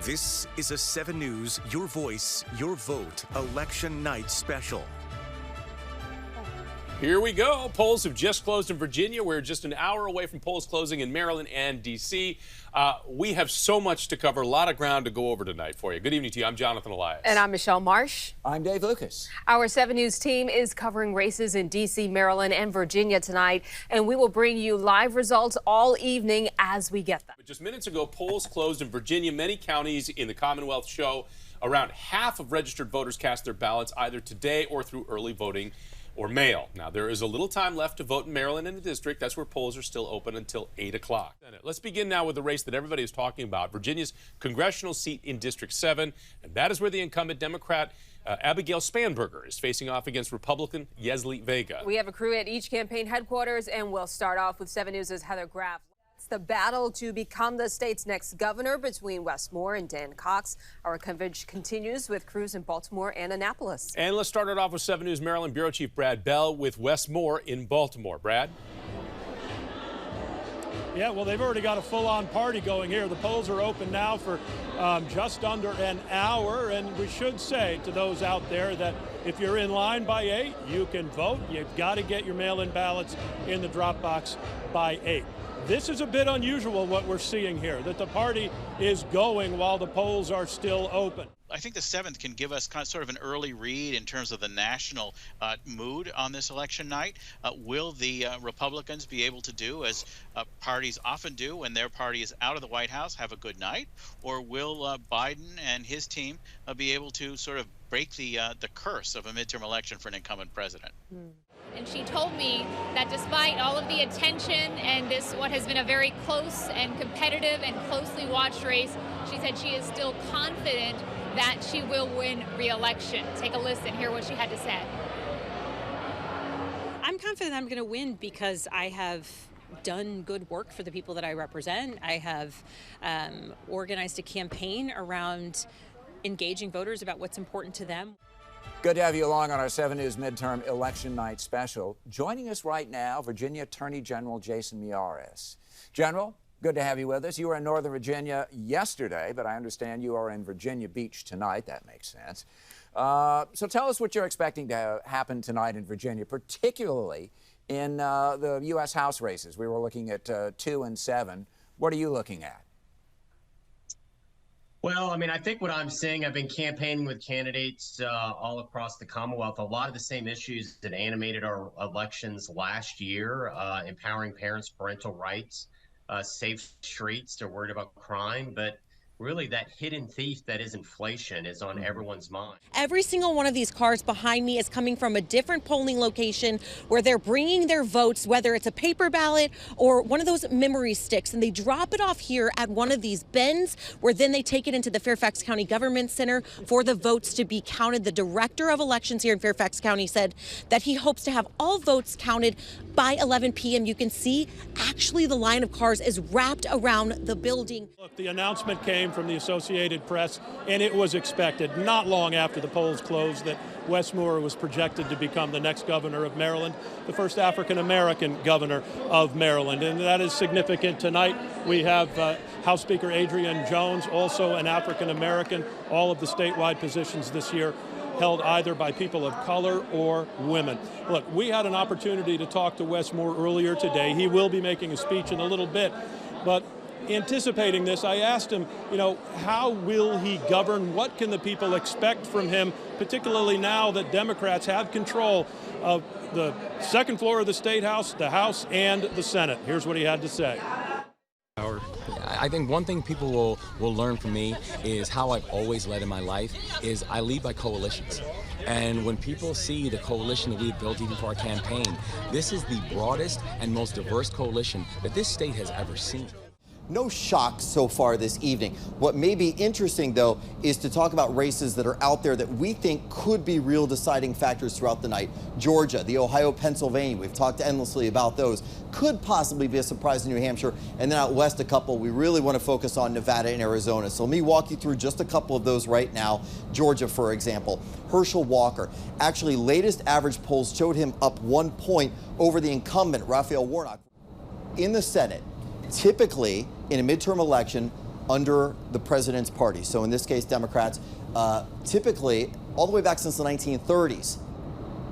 This is a 7 News, Your Voice, Your Vote, Election Night Special. Here we go. Polls have just closed in Virginia. We're just an hour away from polls closing in Maryland and D.C. We have so much to cover, a lot of ground to go over tonight for you. Good evening to you. I'm Jonathan Elias. And I'm Michelle Marsh. I'm Dave Lucas. Our 7 News team is covering races in D.C., Maryland, and Virginia tonight, and we will bring you live results all evening as we get them. Just minutes ago, polls closed in Virginia. Many counties in the Commonwealth show around half of registered voters cast their ballots either today or through early voting or mail. Now, there is a little time left to vote in Maryland and the district. That's where polls are still open until 8 o'clock. Let's begin now with the race that everybody is talking about, Virginia's congressional seat in District 7, and that is where the incumbent Democrat Abigail Spanberger is facing off against Republican Yesli Vega. We have a crew at each campaign headquarters, and we'll start off with 7 News' Heather Graff. The battle to become the state's next governor between Wes Moore and Dan Cox. Our coverage continues with crews in Baltimore and Annapolis. And let's start it off with 7 News Maryland Bureau Chief Brad Bell with Wes Moore in Baltimore. Brad? Yeah, well, they've already got a full-on party going here. The polls are open now for just under an hour, and we should say to those out there that if you're in line by 8, you can vote. You've got to get your mail-in ballots in the drop box by 8. This is a bit unusual, what we're seeing here, that the party is going while the polls are still open. I think the 7th can give us sort of an early read in terms of the national mood on this election night. Will the Republicans be able to do, as parties often do when their party is out of the White House, have a good night? Or will Biden and his team be able to sort of break the curse of a midterm election for an incumbent president? And she told me that despite all of the attention and what has been a very close and competitive and closely watched race, she said she is still confident that she will win re-election. Take a listen, hear what she had to say. I'm confident I'm going to win because I have done good work for the people that I represent. I have organized a campaign around engaging voters about what's important to them. Good to have you along on our 7 News Midterm Election Night Special. Joining us right now, Virginia Attorney General Jason Miyares. General, good to have you with us. You were in Northern Virginia yesterday, but I understand you are in Virginia Beach tonight. That makes sense. So tell us what you're expecting to happen tonight in Virginia, particularly in the U.S. House races. We were looking at 2 and 7. What are you looking at? Well, I mean, I think what I'm seeing, I've been campaigning with candidates all across the Commonwealth. A lot of the same issues that animated our elections last year, empowering parents' parental rights, safe streets, they're worried about crime, but really that hidden thief that is inflation is on everyone's mind. Every single one of these cars behind me is coming from a different polling location where they're bringing their votes, whether it's a paper ballot or one of those memory sticks, and they drop it off here at one of these bins where then they take it into the Fairfax County Government Center for the votes to be counted. The director of elections here in Fairfax County said that he hopes to have all votes counted by 11 p.m. You can see actually the line of cars is wrapped around the building. Look, the announcement came from the Associated Press, and it was expected not long after the polls closed that Wes Moore was projected to become the next governor of Maryland, the first African-American governor of Maryland. And that is significant. Tonight we have House Speaker Adrian Jones, also an African-American. All of the statewide positions this year held either by people of color or women. Look, we had an opportunity to talk to Wes Moore earlier today. He will be making a speech in a little bit, but anticipating this, I asked him, how will he govern? What can the people expect from him, particularly now that Democrats have control of the second floor of the State House, the House, and the Senate? Here's what he had to say. I think one thing people will learn from me is how I've always led in my life is I lead by coalitions. And when people see the coalition that we've built even for our campaign, this is the broadest and most diverse coalition that this state has ever seen. No shocks so far this evening. What may be interesting, though, is to talk about races that are out there that we think could be real deciding factors throughout the night. Georgia, the Ohio, Pennsylvania, we've talked endlessly about those. Could possibly be a surprise in New Hampshire. And then out west, a couple we really want to focus on, Nevada and Arizona. So let me walk you through just a couple of those right now. Georgia, for example, Herschel Walker. Actually, latest average polls showed him up 1 point over the incumbent, Raphael Warnock. In the Senate, typically in a midterm election, under the president's party, so in this case, Democrats, typically, all the way back since the 1930s,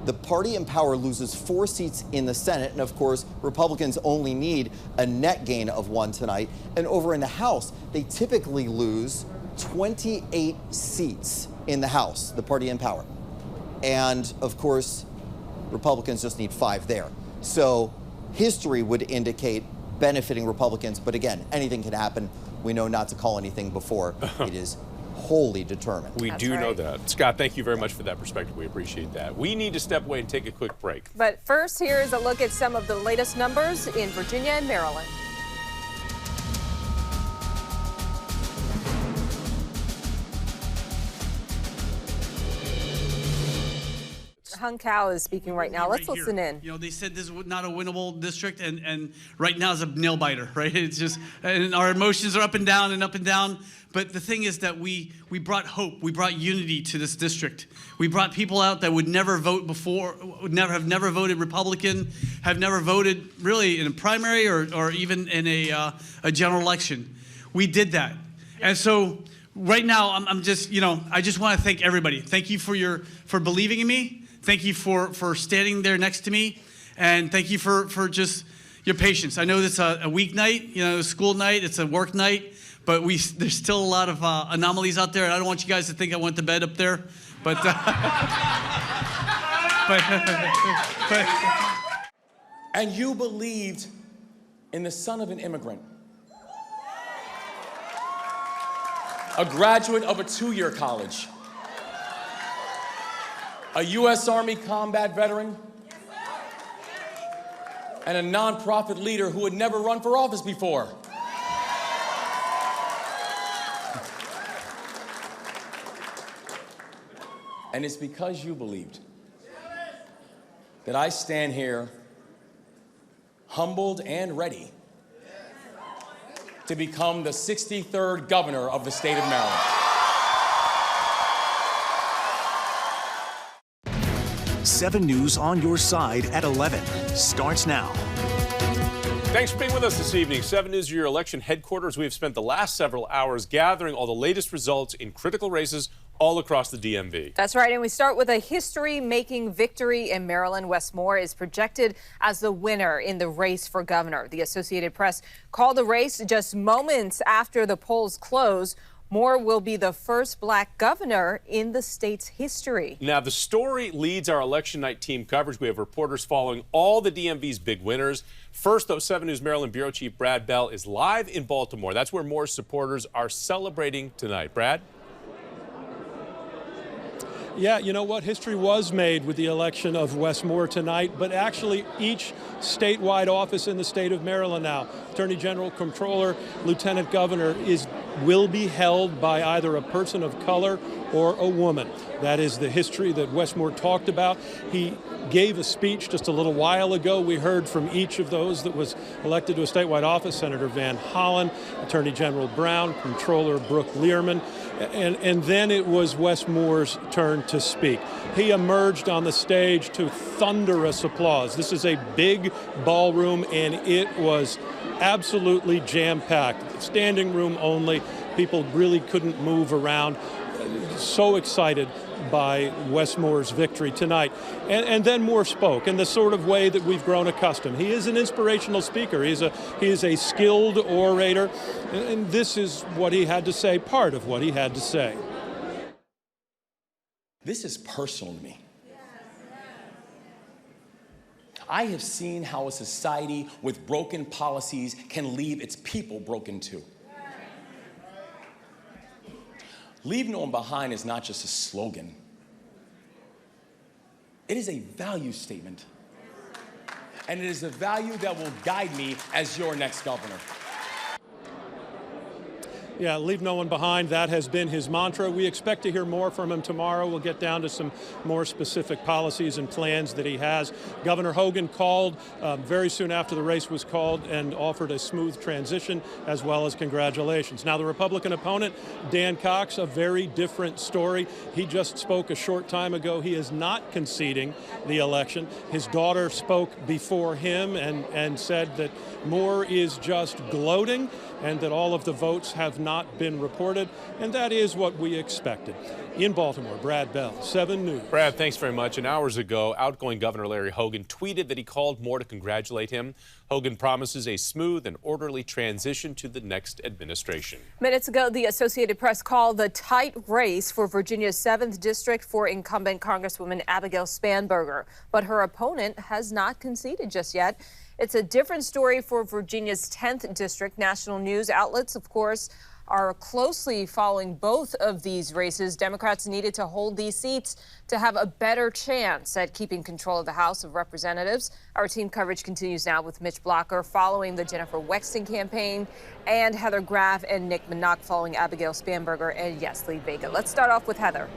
the party in power loses 4 seats in the Senate, and of course, Republicans only need a net gain of 1 tonight. And over in the House, they typically lose 28 seats in the House, the party in power. And of course, Republicans just need 5 there. So history would indicate benefiting Republicans, but again, anything can happen. We know not to call anything before it is wholly determined. We do know that. Scott, thank you very much for that perspective. We appreciate that. We need to step away and take a quick break. But first, here's a look at some of the latest numbers in Virginia and Maryland. Hung Kao is speaking right now. Let's listen in. You know, they said this was not a winnable district, and right now is a nail biter, right? It's just, and our emotions are up and down and up and down. But the thing is that we brought hope, we brought unity to this district. We brought people out that would never vote before, have never voted Republican, have never voted really in a primary or even in a general election. We did that, and so right now I'm just, you know, I just want to thank everybody. Thank you for believing in me. Thank you for standing there next to me, and thank you for just your patience. I know it's a weeknight, you know, a school night, it's a work night, but there's still a lot of anomalies out there, and I don't want you guys to think I went to bed up there, but And you believed in the son of an immigrant, a graduate of a 2-year college, a U.S. Army combat veteran, and a nonprofit leader who had never run for office before. And it's because you believed that I stand here humbled and ready to become the 63rd governor of the state of Maryland. 7 News on your side at 11 starts now. Thanks for being with us this evening. 7 News, your election headquarters. We have spent the last several hours gathering all the latest results in critical races all across the DMV. That's right, and we start with a history-making victory in Maryland. Wes Moore is projected as the winner in the race for governor. The Associated Press called the race just moments after the polls close. Moore will be the first black governor in the state's history. Now, the story leads our election night team coverage. We have reporters following all the DMV's big winners. First, though, 7 News Maryland Bureau Chief Brad Bell is live in Baltimore. That's where Moore's supporters are celebrating tonight. Brad? Yeah, you know what? History was made with the election of Wes Moore tonight, but actually each statewide office in the state of Maryland now, Attorney General, Comptroller, Lieutenant Governor, will be held by either a person of color or a woman. That is the history that Wes Moore talked about. He gave a speech just a little while ago. We heard from each of those that was elected to a statewide office, Senator Van Hollen, Attorney General Brown, Comptroller Brooke Learman, and then it was Wes Moore's turn to speak. He emerged on the stage to thunderous applause. This is a big ballroom, and it was absolutely jam-packed. Standing room only. People really couldn't move around. So excited by Wes Moore's victory tonight. And then Moore spoke in the sort of way that we've grown accustomed. He is an inspirational speaker. He is a skilled orator. And this is what he had to say, part of what he had to say. This is personal to me. I have seen how a society with broken policies can leave its people broken too. Leave no one behind is not just a slogan. It is a value statement. And it is a value that will guide me as your next governor. Yeah, leave no one behind. That has been his mantra. We expect to hear more from him tomorrow. We'll get down to some more specific policies and plans that he has. Governor Hogan called very soon after the race was called and offered a smooth transition as well as congratulations. Now, the Republican opponent, Dan Cox, a very different story. He just spoke a short time ago. He is not conceding the election. His daughter spoke before him and said that Moore is just gloating and that all of the votes have not been reported, and that is what we expected. In Baltimore, Brad Bell, 7 News. Brad, thanks very much. And hours ago, outgoing Governor Larry Hogan tweeted that he called Moore to congratulate him. Hogan promises a smooth and orderly transition to the next administration. Minutes ago, the Associated Press called the tight race for Virginia's 7th District for incumbent Congresswoman Abigail Spanberger, but her opponent has not conceded just yet. It's a different story for Virginia's 10th District. National news outlets, of course, are closely following both of these races. Democrats needed to hold these seats to have a better chance at keeping control of the House of Representatives. Our team coverage continues now with Mitch Blocker following the Jennifer Wexton campaign and Heather Graf and Nick Minock following Abigail Spanberger and Yesli Vega. Let's start off with Heather.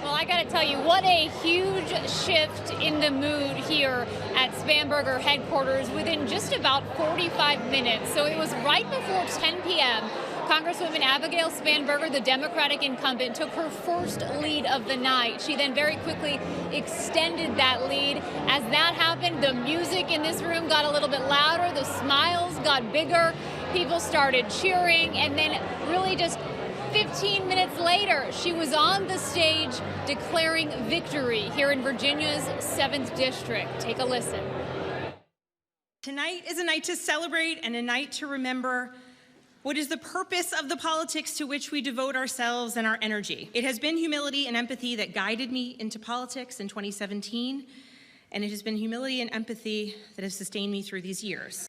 Well, I got to tell you, what a huge shift in the mood here at Spanberger headquarters within just about 45 minutes. So it was right before 10 p.m. Congresswoman Abigail Spanberger, the Democratic incumbent, took her first lead of the night. She then very quickly extended that lead. As that happened, the music in this room got a little bit louder, the smiles got bigger, people started cheering, and then really just 15 minutes later, she was on the stage declaring victory here in Virginia's 7th District. Take a listen. Tonight is a night to celebrate and a night to remember what is the purpose of the politics to which we devote ourselves and our energy. It has been humility and empathy that guided me into politics in 2017, and it has been humility and empathy that have sustained me through these years.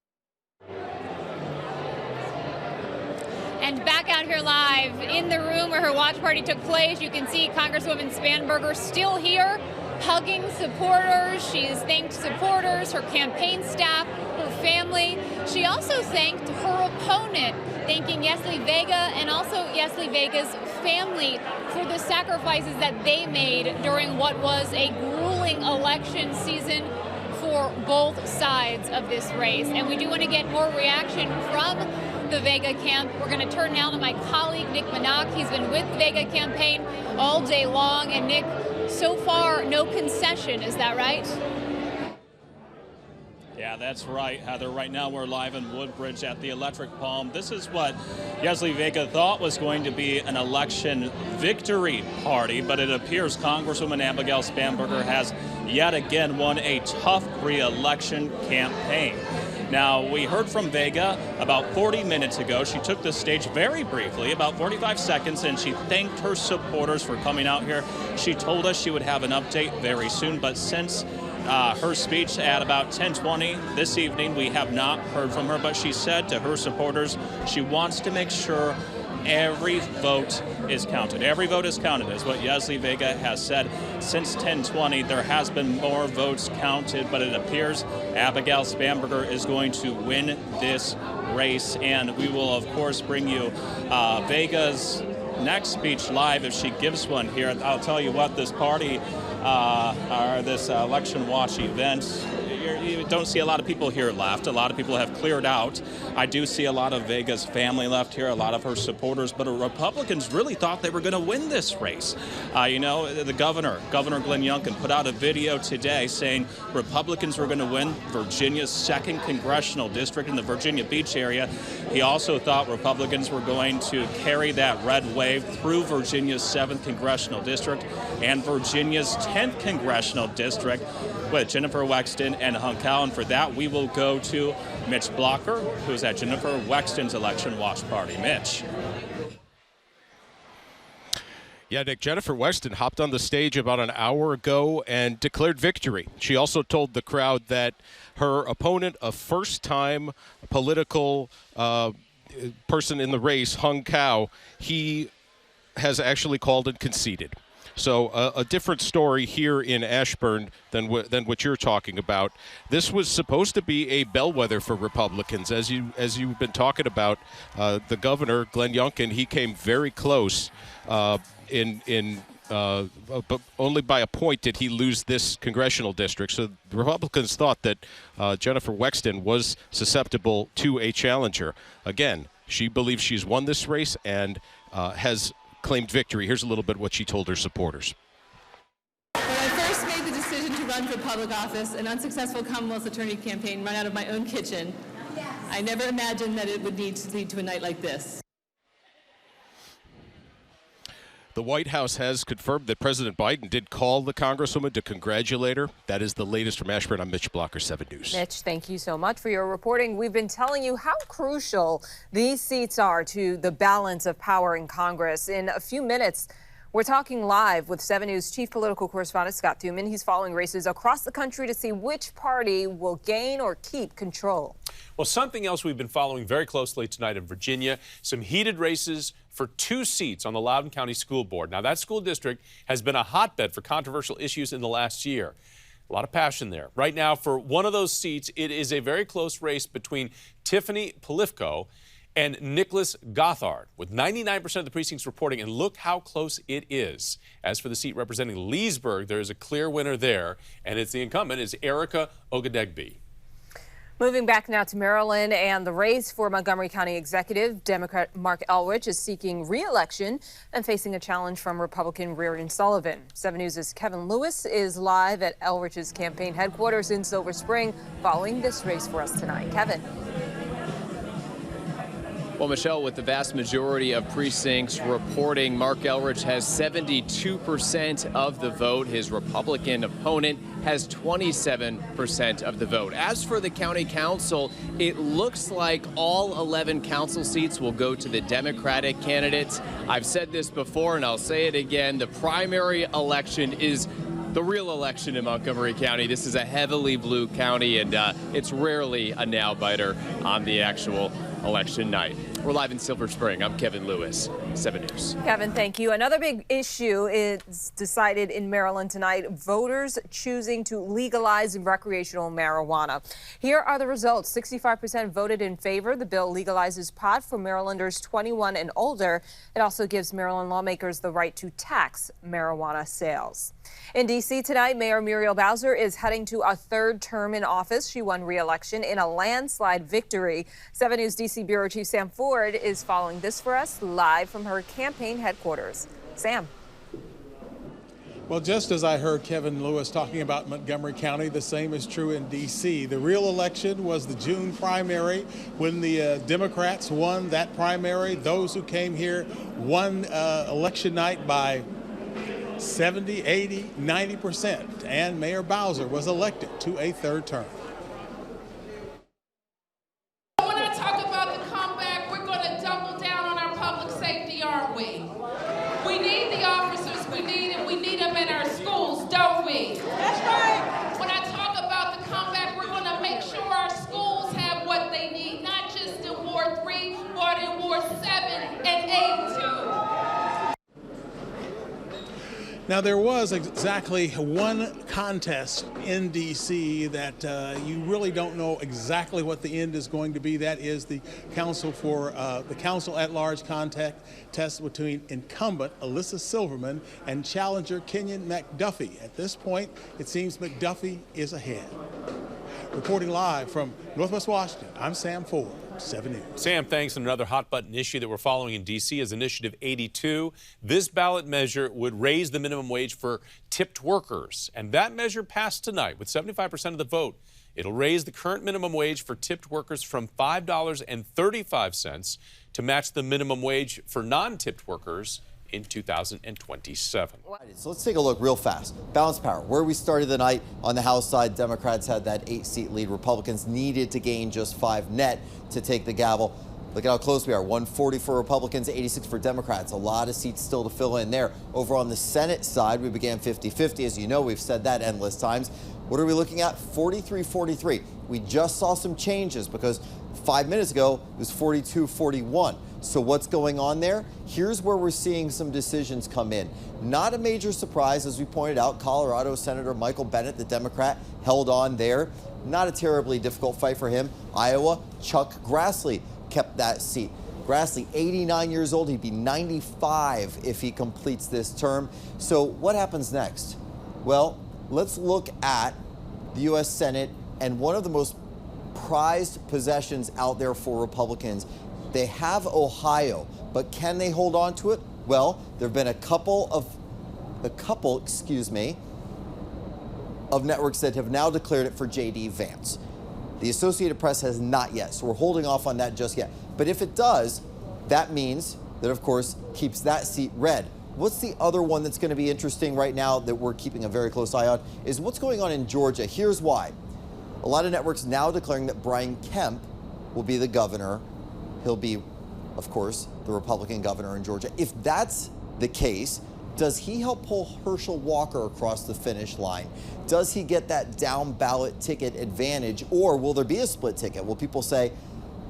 And back out here live in the room where her watch party took place, you can see Congresswoman Spanberger still here, hugging supporters. She's thanked supporters, her campaign staff, her family. She also thanked her opponent, thanking Yesli Vega and also Yesli Vega's family for the sacrifices that they made during what was a grueling election season for both sides of this race. And we do want to get more reaction from the Vega camp. We're going to turn now to my colleague, Nick Minock. He's been with the Vega campaign all day long. And Nick, so far, no concession. Is that right? Yeah, that's right, Heather. Right now we're live in Woodbridge at the Electric Palm. This is what Yesli Vega thought was going to be an election victory party, but it appears Congresswoman Abigail Spanberger has yet again won a tough re-election campaign. Now, we heard from Vega about 40 minutes ago. She took the stage very briefly, about 45 seconds, and she thanked her supporters for coming out here. She told us she would have an update very soon, but since her speech at about 10:20 this evening, we have not heard from her, but she said to her supporters she wants to make sure every vote is counted. Every vote is counted is what Yesli Vega has said. Since 10:20, there has been more votes counted, but it appears Abigail Spanberger is going to win this race, and we will, of course, bring you Vega's next speech live if she gives one here. I'll tell you what, this party, or this election watch event, you don't see a lot of people here left. A lot of people have cleared out. I do see a lot of Vega's family left here, a lot of her supporters, but Republicans really thought they were going to win this race. You know, the Governor Glenn Youngkin, put out a video today saying Republicans were going to win Virginia's 2nd congressional district in the Virginia Beach area. He also thought Republicans were going to carry that red wave through Virginia's 7th congressional district and Virginia's 10th congressional district with Jennifer Wexton and Hung Cao. And for that, we will go to Mitch Blocker, who's at Jennifer Wexton's election watch party. Mitch. Yeah, Nick, Jennifer Wexton hopped on the stage about an hour ago and declared victory. She also told the crowd that her opponent, a first-time political person in the race, Hung Cao, he has actually called and conceded. So a different story here in Ashburn than what you're talking about. This was supposed to be a bellwether for Republicans, as you've been talking about. The governor, Glenn Youngkin, he came very close. But only by a point did he lose this congressional district. So the Republicans thought that Jennifer Wexton was susceptible to a challenger. Again, she believes she's won this race and has claimed victory. Here's a little bit what she told her supporters. When I first made the decision to run for public office, an unsuccessful Commonwealth attorney campaign run out of my own kitchen, I never imagined that it would need to lead to a night like this. The White House has confirmed that President Biden did call the Congresswoman to congratulate her. That is the latest from Ashburn. I'm Mitch Blocker, 7 News. Mitch, thank you so much for your reporting. We've been telling you how crucial these seats are to the balance of power in Congress. In a few minutes, we're talking live with 7 News chief political correspondent Scott Thuman. He's following races across the country to see which party will gain or keep control. Well, something else we've been following very closely tonight in Virginia, some heated races for 2 seats on the Loudoun County School Board. Now, that school district has been a hotbed for controversial issues in the last year. A lot of passion there. Right now, for one of those seats, it is a very close race between Tiffany Polifko and Nicholas Gothard, with 99% of the precincts reporting, and look how close it is. As for the seat representing Leesburg, there is a clear winner there, and it's the incumbent is Erica Ogadegbe. Moving back now to Maryland, and the race for Montgomery County Executive, Democrat Marc Elrich is seeking re-election and facing a challenge from Republican Reardon Sullivan. 7 News' Kevin Lewis is live at Elrich's campaign headquarters in Silver Spring following this race for us tonight. Kevin. Well, Michelle, with the vast majority of precincts reporting, Marc Elrich has 72% of the vote. His Republican opponent has 27% of the vote. As for the county council, it looks like all 11 council seats will go to the Democratic candidates. I've said this before, and I'll say it again. The primary election is the real election in Montgomery County. This is a heavily blue county, and it's rarely a nail-biter on the actual election night. We're live in Silver Spring. I'm Kevin Lewis, 7 News. Kevin, thank you. Another big issue is decided in Maryland tonight, voters choosing to legalize recreational marijuana. Here are the results. 65% voted in favor. The bill legalizes pot for Marylanders 21 and older. It also gives Maryland lawmakers the right to tax marijuana sales. In D.C. tonight, Mayor Muriel Bowser is heading to a 3rd term in office. She won re-election in a landslide victory. 7 News D.C. Bureau Chief Sam Ford is following this for us live from her campaign headquarters. Sam. Well, just as I heard Kevin Lewis talking about Montgomery County, the same is true in D.C. The real election was the June primary when the Democrats won that primary. Those who came here won election night by 70, 80, 90%, and Mayor Bowser was elected to a 3rd term. When I talk about the comeback, we're going to double down on our public safety, aren't we? We need the officers we need, and we need them in our schools, don't we? That's right. When I talk about the comeback, we're going to make sure our schools have what they need, not just in Ward 3, but in Ward 7 and 8 too. Now, there was exactly one contest in D.C. that you really don't know exactly what the end is going to be. That is the Council for the Council at Large contest between incumbent Alyssa Silverman and challenger Kenyon McDuffie. At this point, it seems McDuffie is ahead. Reporting live from Northwest Washington, I'm Sam Ford, 7 News. Sam, thanks. And another hot-button issue that we're following in D.C. is Initiative 82. This ballot measure would raise the minimum wage for tipped workers. And that measure passed tonight with 75% of the vote. It'll raise the current minimum wage for tipped workers from $5.35 to match the minimum wage for non-tipped workers in 2027. So let's take a look real fast. Balance power, where we started the night on the House side, Democrats had that 8-seat lead. Republicans needed to gain just 5 net to take the gavel. Look at how close we are. 140 for Republicans, 86 for Democrats. A lot of seats still to fill in there. Over on the Senate side, we began 50-50. As you know, we've said that endless times. What are we looking at? 43-43. We just saw some changes because 5 minutes ago, it was 42-41. So what's going on there? Here's where we're seeing some decisions come in. Not a major surprise, as we pointed out. Colorado Senator Michael Bennet, the Democrat, held on there. Not a terribly difficult fight for him. Iowa, Chuck Grassley kept that seat. Grassley, 89 years old. He'd be 95 if he completes this term. So what happens next? Well, let's look at the U.S. Senate and one of the most prized possessions out there for Republicans. They have Ohio, but can they hold on to it? Well, there have been a couple of networks that have now declared it for J.D. Vance. The Associated Press has not yet, so we're holding off on that just yet. But if it does, that means that, of course, keeps that seat red. What's the other one that's going to be interesting right now that we're keeping a very close eye on is what's going on in Georgia. Here's why. A lot of networks now declaring that Brian Kemp will be the governor. He'll be, of course, the Republican governor in Georgia. If that's the case, does he help pull Herschel Walker across the finish line? Does he get that down ballot ticket advantage, or will there be a split ticket? Will people say,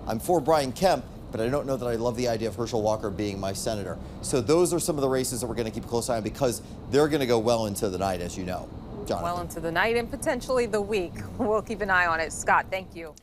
I'm for Brian Kemp, but I don't know that I love the idea of Herschel Walker being my senator? So those are some of the races that we're going to keep a close eye on because they're going to go well into the night, as you know. Jonathan. Well into the night and potentially the week. We'll keep an eye on it. Scott, thank you.